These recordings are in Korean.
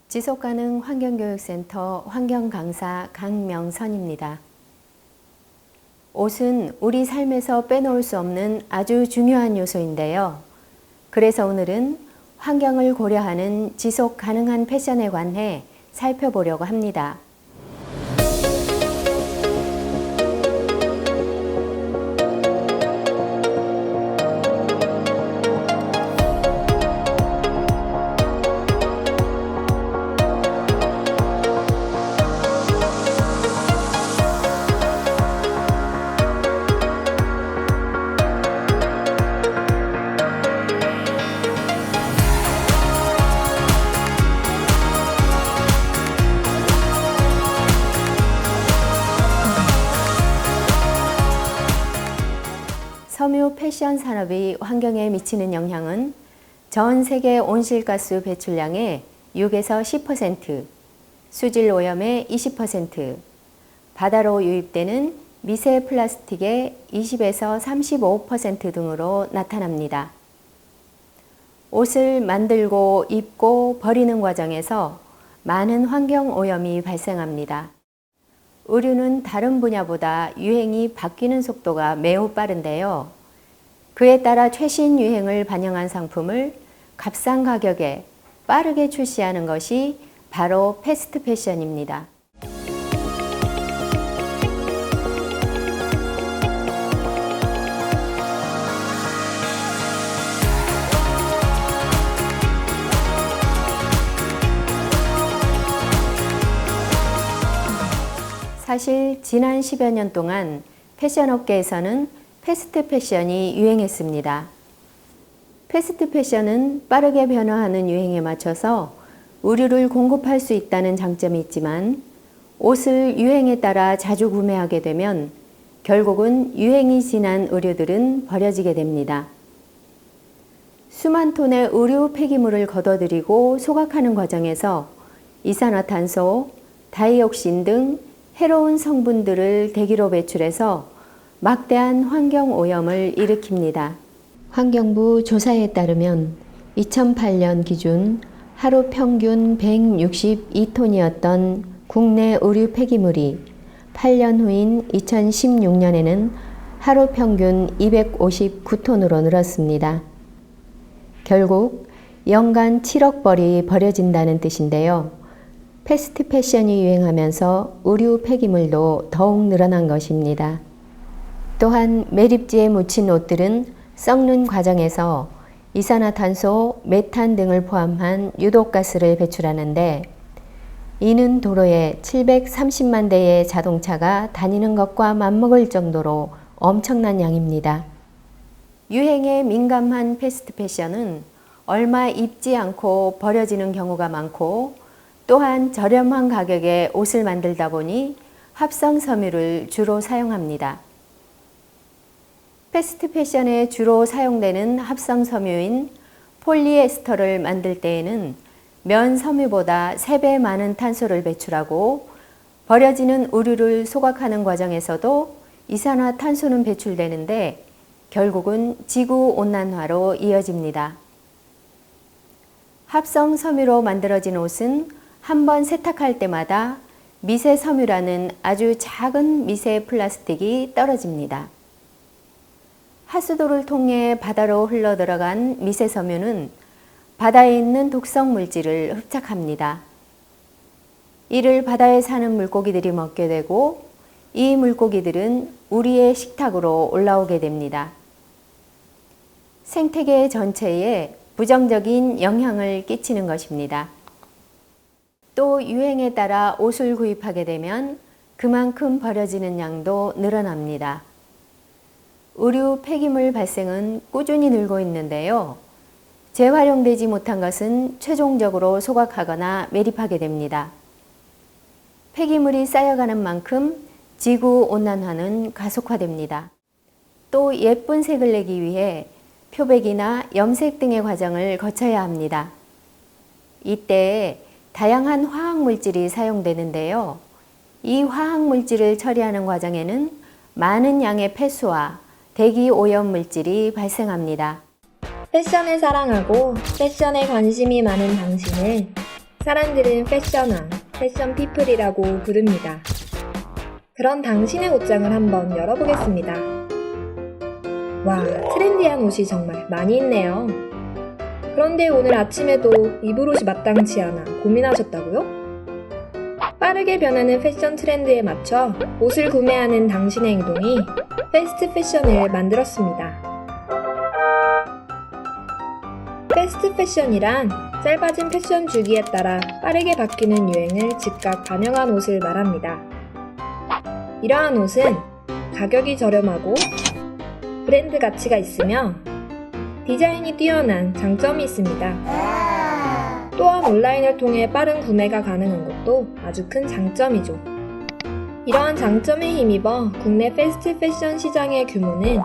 지속가능 환경교육센터 환경강사 강명선입니다. 옷은 우리 삶에서 빼놓을 수 없는 아주 중요한 요소인데요. 그래서 오늘은 환경을 고려하는 지속 가능한 패션에 관해 살펴보려고 합니다. 섬유 패션 산업이 환경에 미치는 영향은 전 세계 온실가스 배출량의 6에서 10%, 수질 오염의 20%, 바다로 유입되는 미세 플라스틱의 20에서 35% 등으로 나타납니다. 옷을 만들고 입고 버리는 과정에서 많은 환경 오염이 발생합니다. 의류는 다른 분야보다 유행이 바뀌는 속도가 매우 빠른데요. 그에 따라 최신 유행을 반영한 상품을 값싼 가격에 빠르게 출시하는 것이 바로 패스트 패션입니다. 사실 지난 10여 년 동안 패션 업계에서는 패스트 패션이 유행했습니다. 패스트 패션은 빠르게 변화하는 유행에 맞춰서 의류를 공급할 수 있다는 장점이 있지만 옷을 유행에 따라 자주 구매하게 되면 결국은 유행이 지난 의류들은 버려지게 됩니다. 수만 톤의 의류 폐기물을 걷어들이고 소각하는 과정에서 이산화탄소, 다이옥신 등 해로운 성분들을 대기로 배출해서 막대한 환경 오염을 일으킵니다. 환경부 조사에 따르면 2008년 기준 하루 평균 162톤이었던 국내 의류 폐기물이 8년 후인 2016년에는 하루 평균 259톤으로 늘었습니다. 결국 연간 7억 벌이 버려진다는 뜻인데요. 패스트 패션이 유행하면서 의류 폐기물도 더욱 늘어난 것입니다. 또한 매립지에 묻힌 옷들은 썩는 과정에서 이산화탄소, 메탄 등을 포함한 유독가스를 배출하는데 이는 도로에 730만 대의 자동차가 다니는 것과 맞먹을 정도로 엄청난 양입니다. 유행에 민감한 패스트 패션은 얼마 입지 않고 버려지는 경우가 많고 또한 저렴한 가격에 옷을 만들다 보니 합성 섬유를 주로 사용합니다. 패스트 패션에 주로 사용되는 합성 섬유인 폴리에스터를 만들 때에는 면 섬유보다 3배 많은 탄소를 배출하고 버려지는 의류를 소각하는 과정에서도 이산화탄소는 배출되는데 결국은 지구온난화로 이어집니다. 합성 섬유로 만들어진 옷은 한번 세탁할 때마다 미세 섬유라는 아주 작은 미세 플라스틱이 떨어집니다. 하수도를 통해 바다로 흘러 들어간 미세 섬유는 바다에 있는 독성 물질을 흡착합니다. 이를 바다에 사는 물고기들이 먹게 되고 이 물고기들은 우리의 식탁으로 올라오게 됩니다. 생태계 전체에 부정적인 영향을 끼치는 것입니다. 또 유행에 따라 옷을 구입하게 되면 그만큼 버려지는 양도 늘어납니다. 의류 폐기물 발생은 꾸준히 늘고 있는데요. 재활용되지 못한 것은 최종적으로 소각하거나 매립하게 됩니다. 폐기물이 쌓여가는 만큼 지구온난화는 가속화됩니다. 또 예쁜 색을 내기 위해 표백이나 염색 등의 과정을 거쳐야 합니다. 이때 다양한 화학물질이 사용되는데요. 이 화학물질을 처리하는 과정에는 많은 양의 폐수와 대기 오염 물질이 발생합니다. 패션을 사랑하고 패션에 관심이 많은 당신을 사람들은 패션왕, 패션 피플이라고 부릅니다. 그런 당신의 옷장을 한번 열어보겠습니다. 와, 트렌디한 옷이 정말 많이 있네요. 그런데 오늘 아침에도 입을 옷이 마땅치 않아 고민하셨다고요? 빠르게 변하는 패션 트렌드에 맞춰 옷을 구매하는 당신의 행동이 패스트 패션을 만들었습니다. 패스트 패션이란 짧아진 패션 주기에 따라 빠르게 바뀌는 유행을 즉각 반영한 옷을 말합니다. 이러한 옷은 가격이 저렴하고 브랜드 가치가 있으며 디자인이 뛰어난 장점이 있습니다. 또한 온라인을 통해 빠른 구매가 가능한 것도 아주 큰 장점이죠. 이러한 장점에 힘입어 국내 패스트 패션 시장의 규모는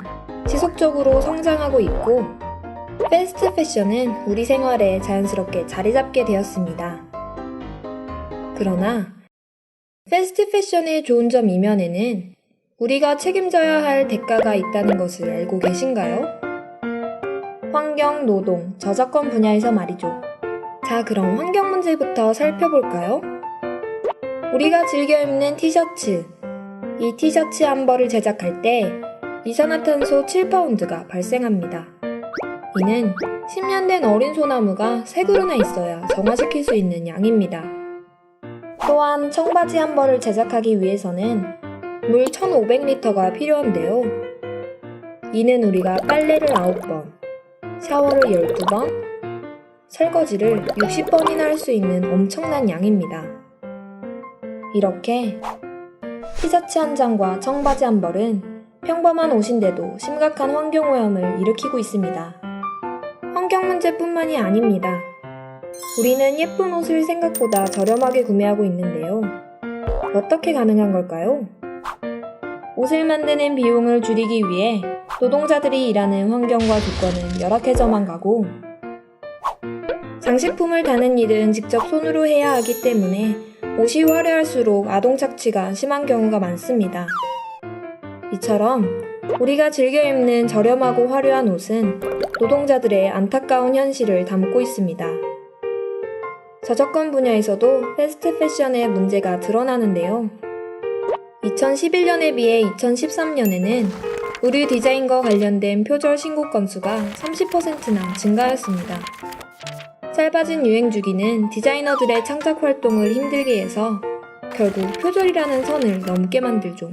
지속적으로 성장하고 있고 패스트 패션은 우리 생활에 자연스럽게 자리 잡게 되었습니다. 그러나 패스트 패션의 좋은 점 이면에는 우리가 책임져야 할 대가가 있다는 것을 알고 계신가요? 환경, 노동, 저작권 분야에서 말이죠. 자, 그럼 환경 문제부터 살펴볼까요? 우리가 즐겨 입는 티셔츠. 이 티셔츠 한 벌을 제작할 때 이산화탄소 7파운드가 발생합니다. 이는 10년 된 어린 소나무가 3그루나 있어야 정화시킬 수 있는 양입니다. 또한 청바지 한 벌을 제작하기 위해서는 물 1500리터가 필요한데요. 이는 우리가 빨래를 9번, 샤워를 12번, 설거지를 60번이나 할 수 있는 엄청난 양입니다. 이렇게 티셔츠 한 장과 청바지 한 벌은 평범한 옷인데도 심각한 환경오염을 일으키고 있습니다. 환경 문제뿐만이 아닙니다. 우리는 예쁜 옷을 생각보다 저렴하게 구매하고 있는데요. 어떻게 가능한 걸까요? 옷을 만드는 비용을 줄이기 위해 노동자들이 일하는 환경과 조건은 열악해져만 가고 장식품을 다는 일은 직접 손으로 해야 하기 때문에 옷이 화려할수록 아동 착취가 심한 경우가 많습니다. 이처럼 우리가 즐겨 입는 저렴하고 화려한 옷은 노동자들의 안타까운 현실을 담고 있습니다. 저작권 분야에서도 패스트 패션의 문제가 드러나는데요. 2011년에 비해 2013년에는 의류 디자인과 관련된 표절 신고 건수가 30%나 증가하였습니다. 짧아진 유행 주기는 디자이너들의 창작 활동을 힘들게 해서 결국 표절이라는 선을 넘게 만들죠.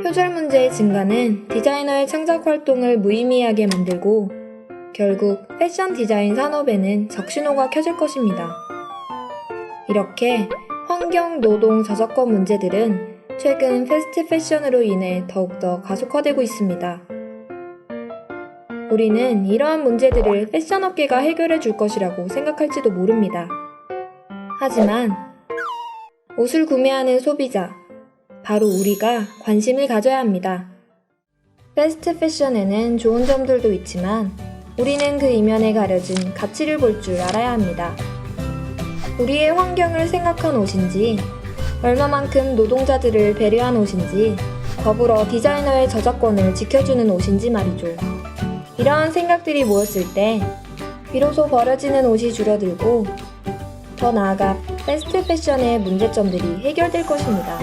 표절 문제의 증가는 디자이너의 창작 활동을 무의미하게 만들고 결국 패션 디자인 산업에는 적신호가 켜질 것입니다. 이렇게 환경, 노동, 저작권 문제들은 최근 패스트 패션으로 인해 더욱더 가속화되고 있습니다. 우리는 이러한 문제들을 패션업계가 해결해 줄 것이라고 생각할지도 모릅니다. 하지만 옷을 구매하는 소비자, 바로 우리가 관심을 가져야 합니다. 패스트 패션에는 좋은 점들도 있지만 우리는 그 이면에 가려진 가치를 볼 줄 알아야 합니다. 우리의 환경을 생각한 옷인지, 얼마만큼 노동자들을 배려한 옷인지, 더불어 디자이너의 저작권을 지켜주는 옷인지 말이죠. 이러한 생각들이 모였을 때 비로소 버려지는 옷이 줄어들고 더 나아가 패스트 패션의 문제점들이 해결될 것입니다.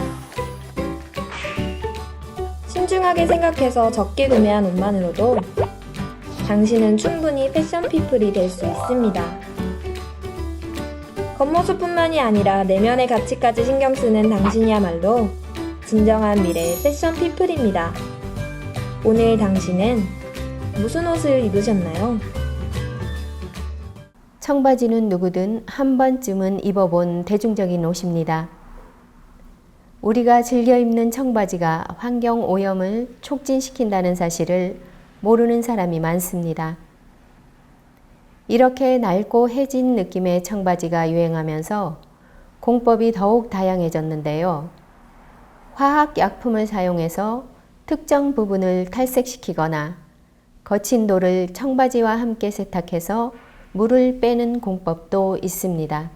신중하게 생각해서 적게 구매한 옷만으로도 당신은 충분히 패션 피플이 될 수 있습니다. 겉모습뿐만이 아니라 내면의 가치까지 신경 쓰는 당신이야말로 진정한 미래의 패션 피플입니다. 오늘 당신은 무슨 옷을 입으셨나요? 청바지는 누구든 한 번쯤은 입어본 대중적인 옷입니다. 우리가 즐겨 입는 청바지가 환경 오염을 촉진시킨다는 사실을 모르는 사람이 많습니다. 이렇게 낡고 해진 느낌의 청바지가 유행하면서 공법이 더욱 다양해졌는데요. 화학 약품을 사용해서 특정 부분을 탈색시키거나 거친 돌을 청바지와 함께 세탁해서 물을 빼는 공법도 있습니다.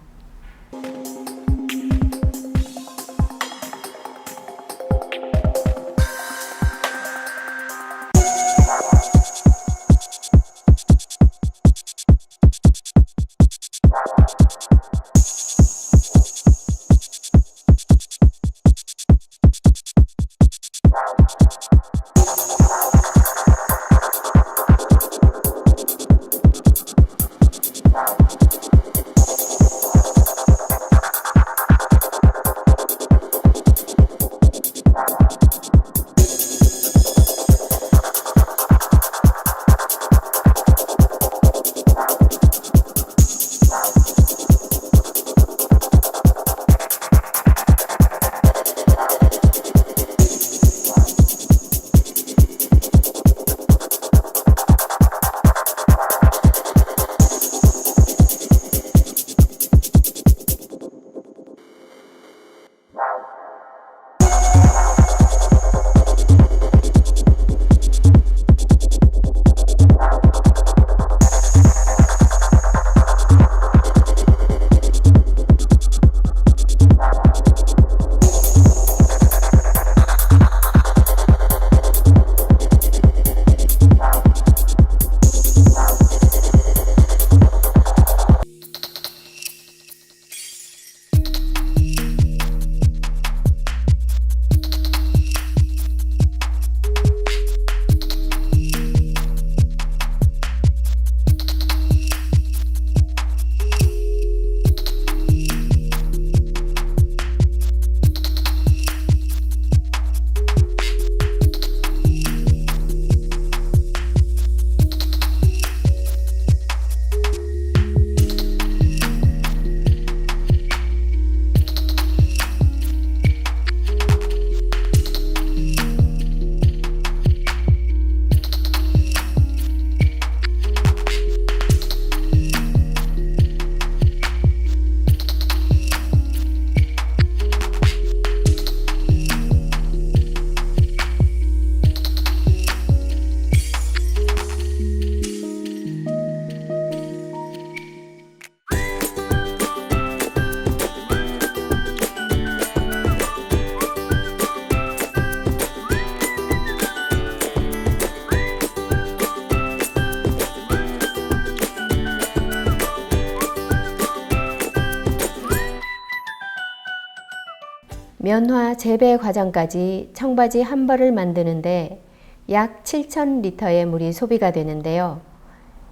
면화 재배 과정까지 청바지 한 벌을 만드는데 약 7,000리터의 물이 소비가 되는데요.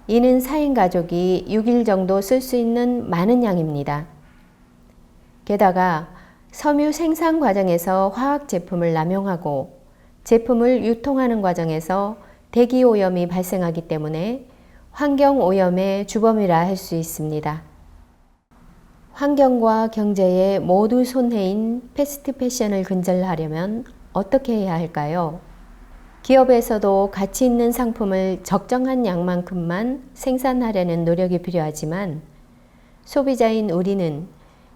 이는 4인 가족이 6일 정도 쓸 수 있는 많은 양입니다. 게다가 섬유 생산 과정에서 화학 제품을 남용하고 제품을 유통하는 과정에서 대기 오염이 발생하기 때문에 환경 오염의 주범이라 할 수 있습니다. 환경과 경제에 모두 손해인 패스트 패션을 근절하려면 어떻게 해야 할까요? 기업에서도 가치 있는 상품을 적정한 양만큼만 생산하려는 노력이 필요하지만 소비자인 우리는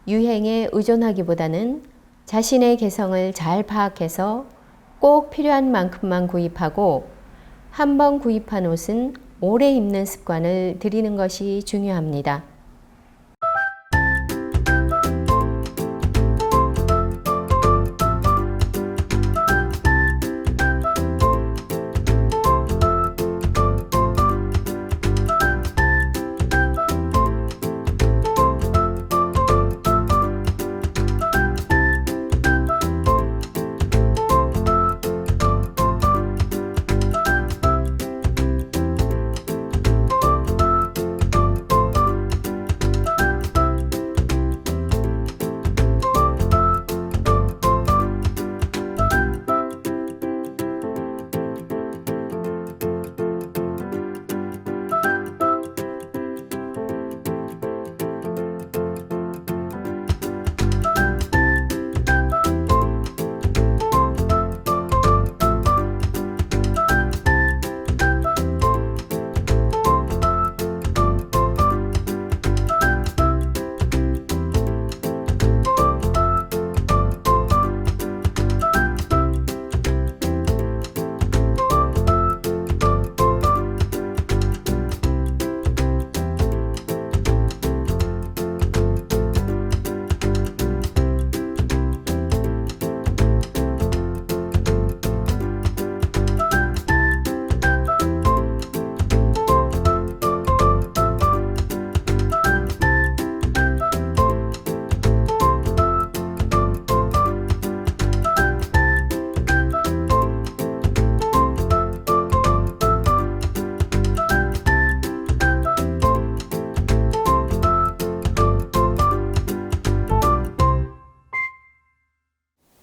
유행에 의존하기보다는 자신의 개성을 잘 파악해서 꼭 필요한 만큼만 구입하고 한 번 구입한 옷은 오래 입는 습관을 들이는 것이 중요합니다.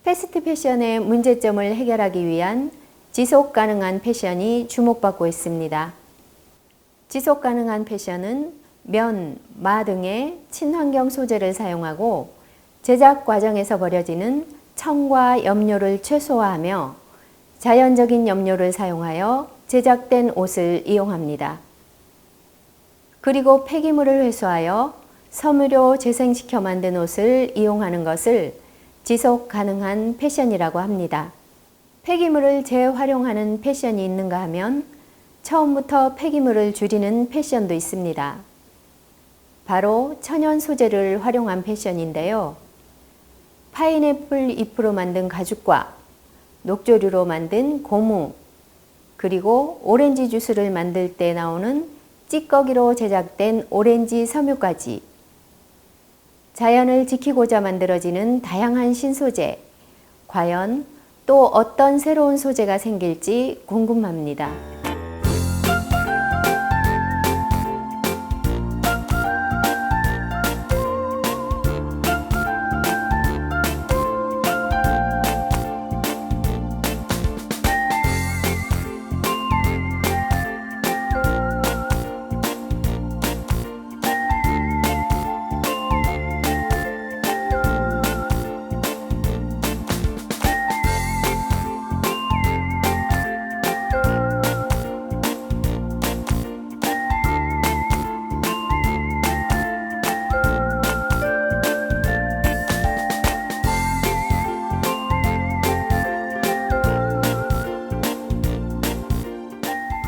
패스트 패션의 문제점을 해결하기 위한 지속 가능한 패션이 주목받고 있습니다. 지속 가능한 패션은 면, 마 등의 친환경 소재를 사용하고 제작 과정에서 버려지는 청과 염료를 최소화하며 자연적인 염료를 사용하여 제작된 옷을 이용합니다. 그리고 폐기물을 회수하여 섬유로 재생시켜 만든 옷을 이용하는 것을 지속 가능한 패션이라고 합니다. 폐기물을 재활용하는 패션이 있는가 하면 처음부터 폐기물을 줄이는 패션도 있습니다. 바로 천연 소재를 활용한 패션인데요. 파인애플 잎으로 만든 가죽과 녹조류로 만든 고무, 그리고 오렌지 주스를 만들 때 나오는 찌꺼기로 제작된 오렌지 섬유까지 자연을 지키고자 만들어지는 다양한 신소재, 과연 또 어떤 새로운 소재가 생길지 궁금합니다.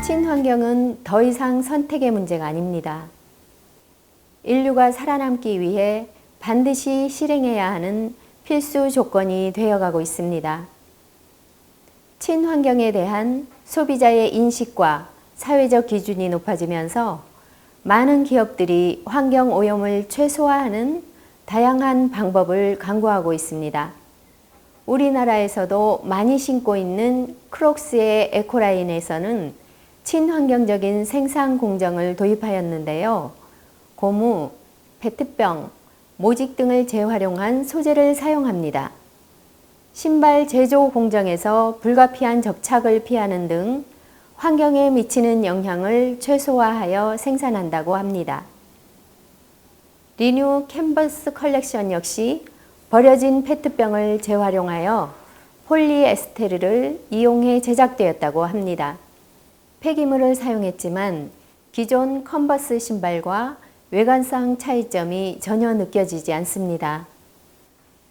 친환경은 더 이상 선택의 문제가 아닙니다. 인류가 살아남기 위해 반드시 실행해야 하는 필수 조건이 되어가고 있습니다. 친환경에 대한 소비자의 인식과 사회적 기준이 높아지면서 많은 기업들이 환경 오염을 최소화하는 다양한 방법을 강구하고 있습니다. 우리나라에서도 많이 신고 있는 크록스의 에코라인에서는 친환경적인 생산 공정을 도입하였는데요. 고무, 페트병, 모직 등을 재활용한 소재를 사용합니다. 신발 제조 공정에서 불가피한 접착을 피하는 등 환경에 미치는 영향을 최소화하여 생산한다고 합니다. 리뉴 캔버스 컬렉션 역시 버려진 페트병을 재활용하여 폴리에스테르를 이용해 제작되었다고 합니다. 폐기물을 사용했지만 기존 컨버스 신발과 외관상 차이점이 전혀 느껴지지 않습니다.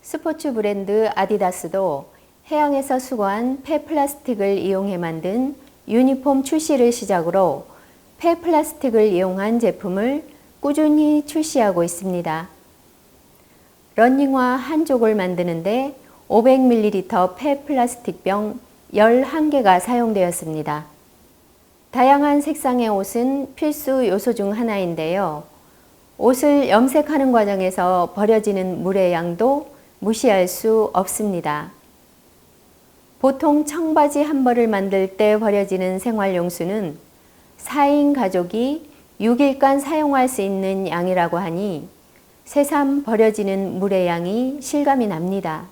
스포츠 브랜드 아디다스도 해양에서 수거한 폐플라스틱을 이용해 만든 유니폼 출시를 시작으로 폐플라스틱을 이용한 제품을 꾸준히 출시하고 있습니다. 러닝화 한 족을 만드는데 500ml 폐플라스틱병 11개가 사용되었습니다. 다양한 색상의 옷은 필수 요소 중 하나인데요. 옷을 염색하는 과정에서 버려지는 물의 양도 무시할 수 없습니다. 보통 청바지 한 벌을 만들 때 버려지는 생활용수는 4인 가족이 6일간 사용할 수 있는 양이라고 하니 새삼 버려지는 물의 양이 실감이 납니다.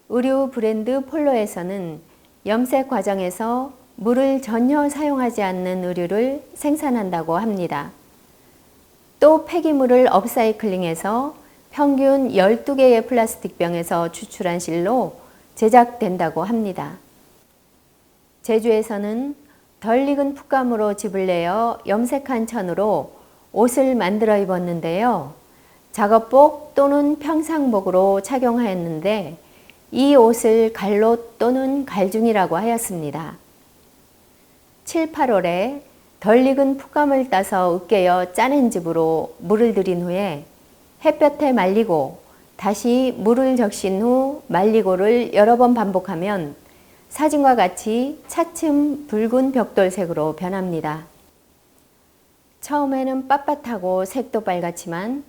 의류 브랜드 폴로에서는 염색 과정에서 물을 전혀 사용하지 않는 의류를 생산한다고 합니다. 또 폐기물을 업사이클링해서 평균 12개의 플라스틱 병에서 추출한 실로 제작된다고 합니다. 제주에서는 덜 익은 풋감으로 즙을 내어 염색한 천으로 옷을 만들어 입었는데요. 작업복 또는 평상복으로 착용하였는데 이 옷을 갈롯 또는 갈중이라고 하였습니다. 7, 8월에 덜 익은 풋감을 따서 으깨어 짜낸 즙으로 물을 들인 후에 햇볕에 말리고 다시 물을 적신 후 말리고를 여러 번 반복하면 사진과 같이 차츰 붉은 벽돌색으로 변합니다. 처음에는 빳빳하고 색도 빨갛지만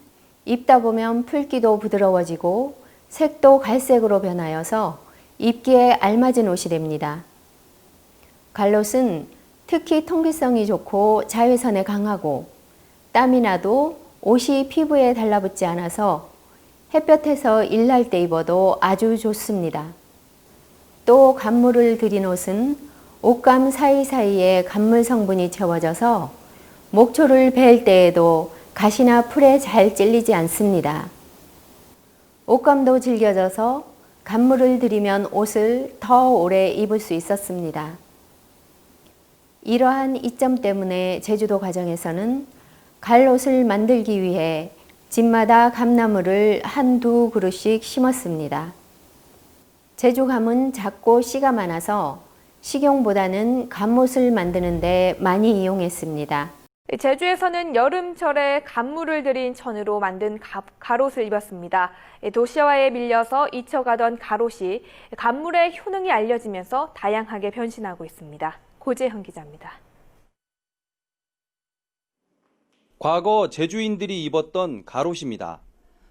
입다 보면 풀기도 부드러워지고 색도 갈색으로 변하여서 입기에 알맞은 옷이 됩니다. 갈롯은 특히 통기성이 좋고 자외선에 강하고 땀이 나도 옷이 피부에 달라붙지 않아서 햇볕에서 일할 때 입어도 아주 좋습니다. 또 간물을 들인 옷은 옷감 사이사이에 간물 성분이 채워져서 목초를 벨 때에도 가시나 풀에 잘 찔리지 않습니다. 옷감도 질겨져서 간물을 들이면 옷을 더 오래 입을 수 있었습니다. 이러한 이점 때문에 제주도 가정에서는 갈옷을 만들기 위해 집마다 감나무를 한두 그루씩 심었습니다. 제주감은 작고 씨가 많아서 식용보다는 감옷을 만드는 데 많이 이용했습니다. 제주에서는 여름철에 간물을 들인 천으로 만든 가롯을 입었습니다. 도시화에 밀려서 잊혀가던 가롯이 간물의 효능이 알려지면서 다양하게 변신하고 있습니다. 고재현 기자입니다. 과거 제주인들이 입었던 가롯입니다.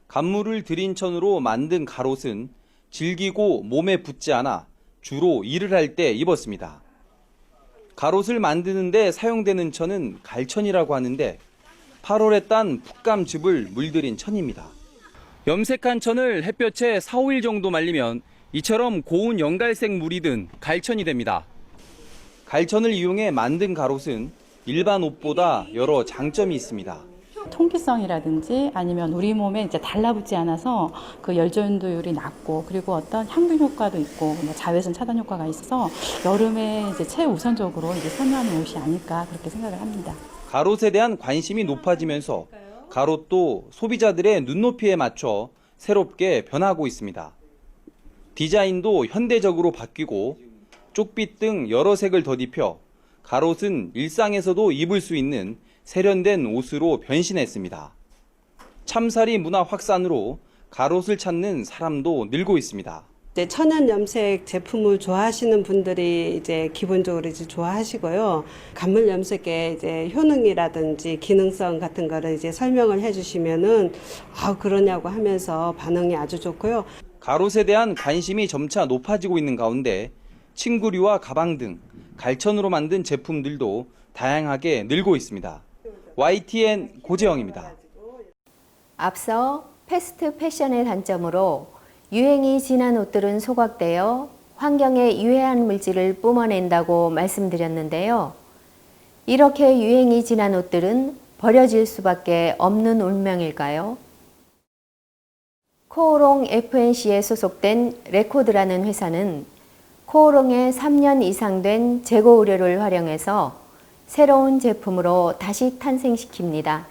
간물을 들인 천으로 만든 가롯은 질기고 몸에 붙지 않아 주로 일을 할 때 입었습니다. 가롯을 만드는데 사용되는 천은 갈천이라고 하는데 8월에 딴 풋감즙을 물들인 천입니다. 염색한 천을 햇볕에 4, 5일 정도 말리면 이처럼 고운 연갈색 물이 든 갈천이 됩니다. 갈천을 이용해 만든 가롯은 일반 옷보다 여러 장점이 있습니다. 통기성이라든지 아니면 우리 몸에 이제 달라붙지 않아서 그 열전도율이 낮고 그리고 어떤 향균 효과도 있고 뭐 자외선 차단 효과가 있어서 여름에 이제 최우선적으로 이제 선호하는 옷이 아닐까 그렇게 생각을 합니다. 가롯에 대한 관심이 높아지면서 가롯도 소비자들의 눈높이에 맞춰 새롭게 변하고 있습니다. 디자인도 현대적으로 바뀌고 쪽빛 등 여러 색을 덧입혀 가롯은 일상에서도 입을 수 있는 세련된 옷으로 변신했습니다. 참사리 문화 확산으로 가롯을 찾는 사람도 늘고 있습니다. 이제 천연 염색 제품을 좋아하시는 분들이 이제 기본적으로 이제 좋아하시고요. 간물 염색의 이제 효능이라든지 기능성 같은 거를 이제 설명을 해주시면은 그러냐고 하면서 반응이 아주 좋고요. 가롯에 대한 관심이 점차 높아지고 있는 가운데 침구류와 가방 등 갈천으로 만든 제품들도 다양하게 늘고 있습니다. YTN 고재영입니다. 앞서 패스트 패션의 단점으로 유행이 지난 옷들은 소각되어 환경에 유해한 물질을 뿜어낸다고 말씀드렸는데요. 이렇게 유행이 지난 옷들은 버려질 수밖에 없는 운명일까요? 코오롱 FNC에 소속된 레코드라는 회사는 코오롱의 3년 이상 된 재고 의료를 활용해서 새로운 제품으로 다시 탄생시킵니다.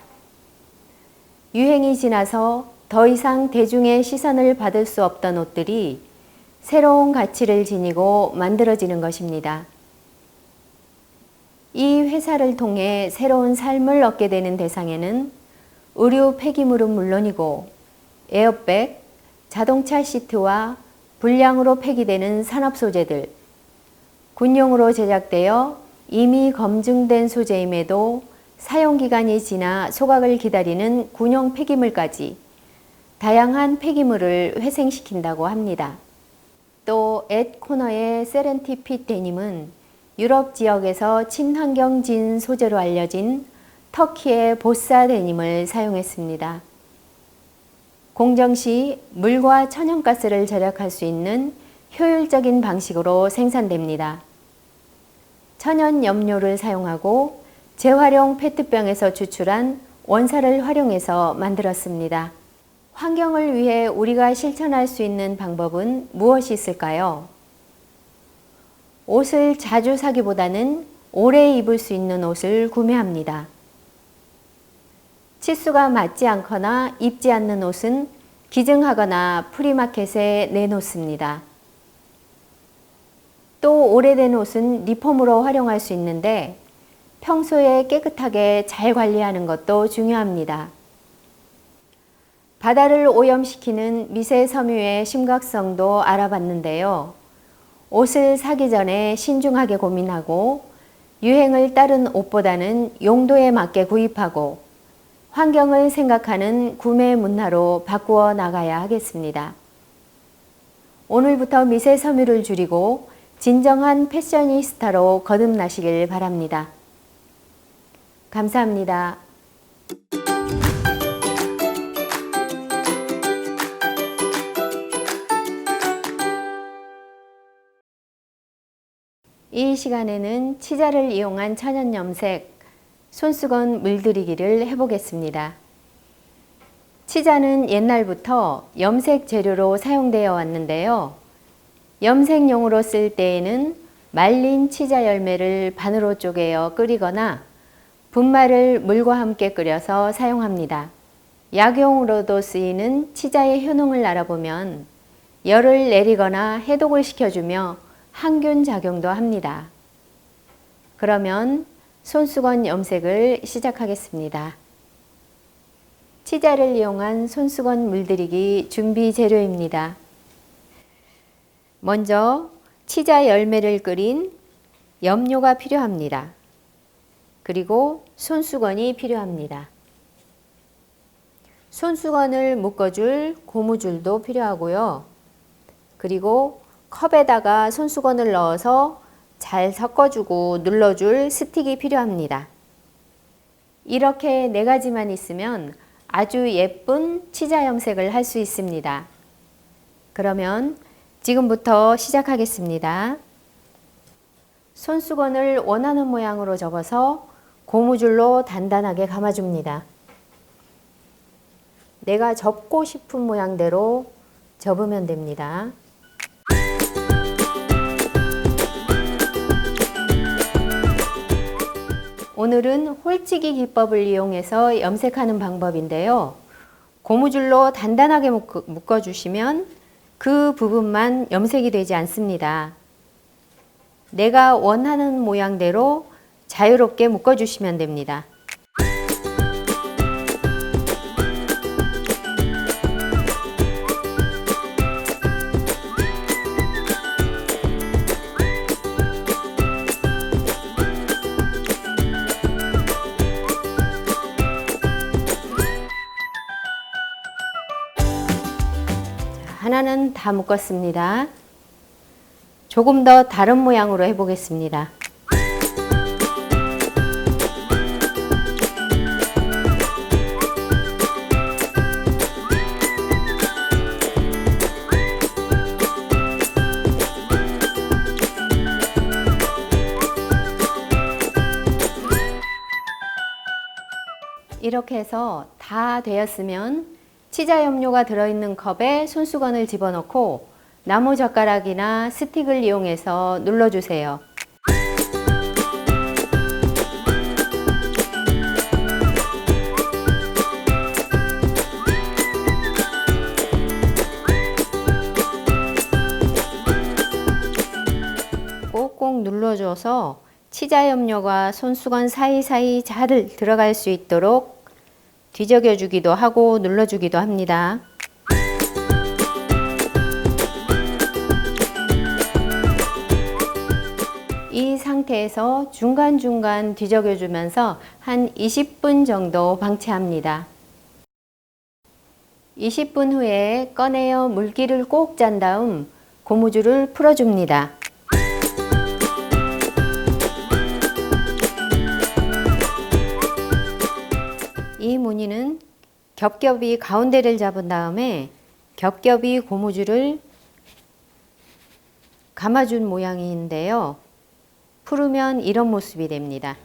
유행이 지나서 더 이상 대중의 시선을 받을 수 없던 옷들이 새로운 가치를 지니고 만들어지는 것입니다. 이 회사를 통해 새로운 삶을 얻게 되는 대상에는 의류 폐기물은 물론이고 에어백, 자동차 시트와 불량으로 폐기되는 산업 소재들, 군용으로 제작되어 이미 검증된 소재임에도 사용기간이 지나 소각을 기다리는 군용 폐기물까지 다양한 폐기물을 회생시킨다고 합니다. 또 앳 코너의 세렌티핏 데님은 유럽 지역에서 친환경 진 소재로 알려진 터키의 보사 데님을 사용했습니다. 공정 시 물과 천연가스를 절약할 수 있는 효율적인 방식으로 생산됩니다. 천연 염료를 사용하고 재활용 페트병에서 추출한 원사를 활용해서 만들었습니다. 환경을 위해 우리가 실천할 수 있는 방법은 무엇이 있을까요? 옷을 자주 사기보다는 오래 입을 수 있는 옷을 구매합니다. 치수가 맞지 않거나 입지 않는 옷은 기증하거나 프리마켓에 내놓습니다. 또 오래된 옷은 리폼으로 활용할 수 있는데 평소에 깨끗하게 잘 관리하는 것도 중요합니다. 바다를 오염시키는 미세 섬유의 심각성도 알아봤는데요. 옷을 사기 전에 신중하게 고민하고 유행을 따른 옷보다는 용도에 맞게 구입하고 환경을 생각하는 구매 문화로 바꾸어 나가야 하겠습니다. 오늘부터 미세 섬유를 줄이고 진정한 패셔니스타로 거듭나시길 바랍니다. 감사합니다. 이 시간에는 치자를 이용한 천연 염색, 손수건 물들이기를 해보겠습니다. 치자는 옛날부터 염색 재료로 사용되어 왔는데요. 염색용으로 쓸 때에는 말린 치자 열매를 반으로 쪼개어 끓이거나 분말을 물과 함께 끓여서 사용합니다. 약용으로도 쓰이는 치자의 효능을 알아보면 열을 내리거나 해독을 시켜주며 항균 작용도 합니다. 그러면 손수건 염색을 시작하겠습니다. 치자를 이용한 손수건 물들이기 준비 재료입니다. 먼저 치자 열매를 끓인 염료가 필요합니다. 그리고 손수건이 필요합니다. 손수건을 묶어줄 고무줄도 필요하고요. 그리고 컵에다가 손수건을 넣어서 잘 섞어주고 눌러줄 스틱이 필요합니다. 이렇게 4가지만 있으면 아주 예쁜 치자 염색을 할 수 있습니다. 그러면 지금부터 시작하겠습니다. 손수건을 원하는 모양으로 접어서 고무줄로 단단하게 감아줍니다. 내가 접고 싶은 모양대로 접으면 됩니다. 오늘은 홀치기 기법을 이용해서 염색하는 방법인데요. 고무줄로 단단하게 묶어주시면 그 부분만 염색이 되지 않습니다. 내가 원하는 모양대로 자유롭게 묶어주시면 됩니다. 하나는 다 묶었습니다. 조금 더 다른 모양으로 해보겠습니다. 이렇게 해서 다 되었으면 치자 염료가 들어있는 컵에 손수건을 집어넣고 나무젓가락이나 스틱을 이용해서 눌러주세요. 꼭꼭 눌러줘서 치자 염료가 손수건 사이사이 잘 들어갈 수 있도록 뒤적여 주기도 하고 눌러주기도 합니다. 이 상태에서 중간중간 뒤적여 주면서 한 20분 정도 방치합니다. 20분 후에 꺼내어 물기를 꼭 짠 다음 고무줄을 풀어줍니다. 이 무늬는 겹겹이 가운데를 잡은 다음에 겹겹이 고무줄을 감아준 모양인데요. 풀으면 이런 모습이 됩니다.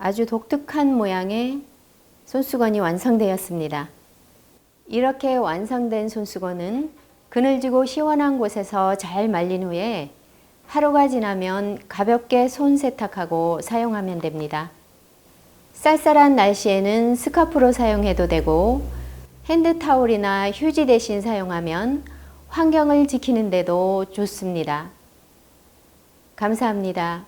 아주 독특한 모양의 손수건이 완성되었습니다. 이렇게 완성된 손수건은 그늘지고 시원한 곳에서 잘 말린 후에 하루가 지나면 가볍게 손 세탁하고 사용하면 됩니다. 쌀쌀한 날씨에는 스카프로 사용해도 되고 핸드타올이나 휴지 대신 사용하면 환경을 지키는 데도 좋습니다. 감사합니다.